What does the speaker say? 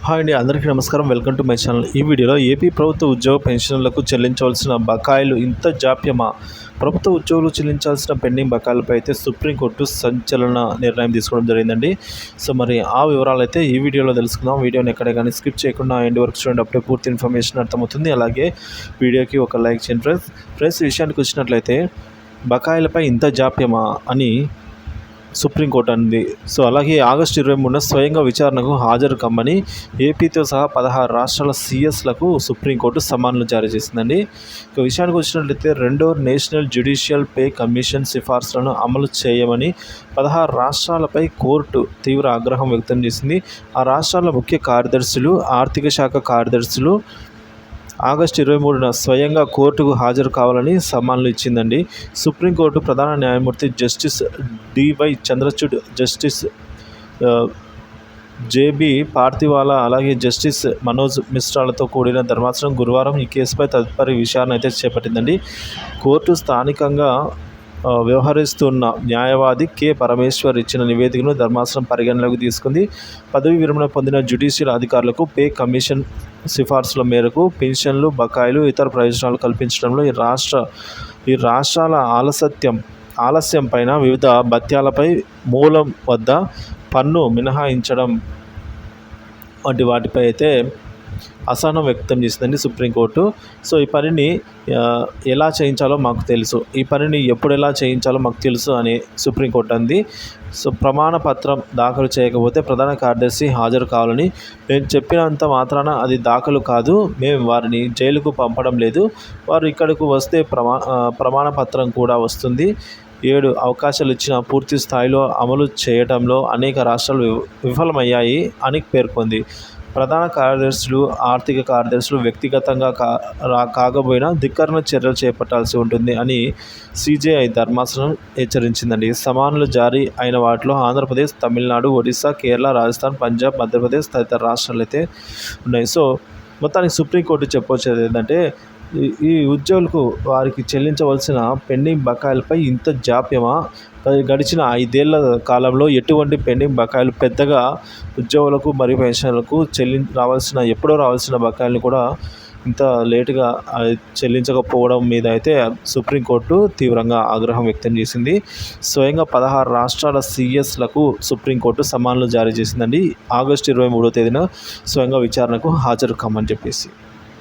Hi అండి, అందరికీ నమస్కారం. Welcome to my channel. ఈ వీడియోలో ఏపీ ప్రభుత్వ ఉద్యోగ పెన్షన్లకు చెల్లించవలసిన బకాయిలు ఇంత జాప్యమా? ప్రభుత్వ ఉద్యోగులు చెల్లించాల్సిన పెండింగ్ బకాయిలపై అయితే సుప్రీంకోర్టు సంచలన నిర్ణయం తీసుకోవడం జరిగిందండి. సో మరి ఆ వివరాలు అయితే ఈ వీడియోలో తెలుసుకుందాం. వీడియోని ఎక్కడ కానీ స్కిప్ చేయకుండా ఎండ్ వరకు చూడండి, అప్పుడే పూర్తి ఇన్ఫర్మేషన్ అర్థమవుతుంది. అలాగే వీడియోకి ఒక లైక్ చేయండి ఫ్రెండ్స్. విషయానికి వచ్చినట్లయితే బకాయిలపై ఇంత జాప్యమా అని సుప్రీంకోర్టు అంది. సో అలాగే ఆగస్టు 23న స్వయంగా విచారణకు హాజరు కమ్మని ఏపీతో సహా 16 రాష్ట్రాల సీఎస్లకు సుప్రీంకోర్టు సమన్లు జారీ చేసిందండి. ఇక విషయానికి వచ్చినట్లయితే రెండో నేషనల్ జ్యుడిషియల్ పే కమిషన్ సిఫార్సులను అమలు చేయమని 16 రాష్ట్రాలపై కోర్టు తీవ్ర ఆగ్రహం వ్యక్తం చేసింది. ఆ రాష్ట్రాల ముఖ్య కార్యదర్శులు, ఆర్థిక శాఖ కార్యదర్శులు ఆగస్టు 23న స్వయంగా కోర్టుకు హాజరు కావాలని సమన్లు ఇచ్చిందండి. సుప్రీంకోర్టు ప్రధాన న్యాయమూర్తి justice DY Chandrachud, justice JB Pardiwala, అలాగే జస్టిస్ మనోజ్ మిశ్రాలతో కూడిన ధర్మాసనం గురువారం ఈ కేసుపై తదుపరి విచారణ అయితే చేపట్టిందండి. కోర్టు స్థానికంగా వ్యవహరిస్తున్న న్యాయవాది కె పరమేశ్వర్ ఇచ్చిన నివేదికను ధర్మాసనం పరిగణలోకి తీసుకుంది. పదవి విరమణ పొందిన జ్యుడిషియల్ అధికారులకు పే కమిషన్ సిఫార్సుల మేరకు పెన్షన్లు, బకాయిలు, ఇతర ప్రయోజనాలు కల్పించడంలో ఈ రాష్ట్రాల ఆలస్యం పైన వివిధ భత్యాలపై మూలం వద్ద పన్ను మినహాయించడం వంటి వాటిపై అయితే అసహనం వ్యక్తం చేసిందండి సుప్రీంకోర్టు. సో ఈ పనిని ఎలా చేయించాలో మాకు తెలుసు, ఈ పనిని ఎప్పుడు ఎలా చేయించాలో మాకు తెలుసు అని సుప్రీంకోర్టు అంది. సో ప్రమాణ పత్రం దాఖలు చేయకపోతే ప్రధాన కార్యదర్శి హాజరు కావాలని, నేను చెప్పినంత మాత్రాన అది దాఖలు కాదు, మేము వారిని జైలుకు పంపడం లేదు, వారు ఇక్కడకు వస్తే ప్రమాణ పత్రం కూడా వస్తుంది. 7 అవకాశాలు ఇచ్చిన పూర్తి స్థాయిలో అమలు చేయడంలో అనేక రాష్ట్రాలు విఫలమయ్యాయి అని పేర్కొంది. ప్రధాన కార్యదర్శులు, ఆర్థిక కార్యదర్శులు వ్యక్తిగతంగా కాకపోయినా ధిక్కరణ చర్యలు చేపట్టాల్సి ఉంటుంది అని సిజేఐ ధర్మాసనం హెచ్చరించిందండి. సమన్లు జారీ అయిన వాటిలో ఆంధ్రప్రదేశ్, తమిళనాడు, ఒడిశా, కేరళ, రాజస్థాన్, పంజాబ్, మధ్యప్రదేశ్ తదితర రాష్ట్రాలు అయితే ఉన్నాయి. సో మొత్తానికి సుప్రీంకోర్టు చెప్పొచ్చేది ఏంటంటే, ఈ ఉద్యోగులకు వారికి చెల్లించవలసిన పెండింగ్ బకాయిలపై ఇంత జాప్యమా? గడిచిన 5 ఏళ్ల కాలంలో ఎటువంటి పెండింగ్ బకాయిలు పెద్దగా ఉద్యోగులకు మరియు పెన్షన్లకు ఎప్పుడో రావాల్సిన బకాయిలను కూడా ఇంత లేటుగా చెల్లించకపోవడం మీద అయితే సుప్రీంకోర్టు తీవ్రంగా ఆగ్రహం వ్యక్తం చేసింది. స్వయంగా 16 రాష్ట్రాల సీఎస్లకు సుప్రీంకోర్టు సమన్లు జారీ చేసిందండి. ఆగస్టు 23వ తేదీన స్వయంగా విచారణకు హాజరు కమ్మని చెప్పేసి.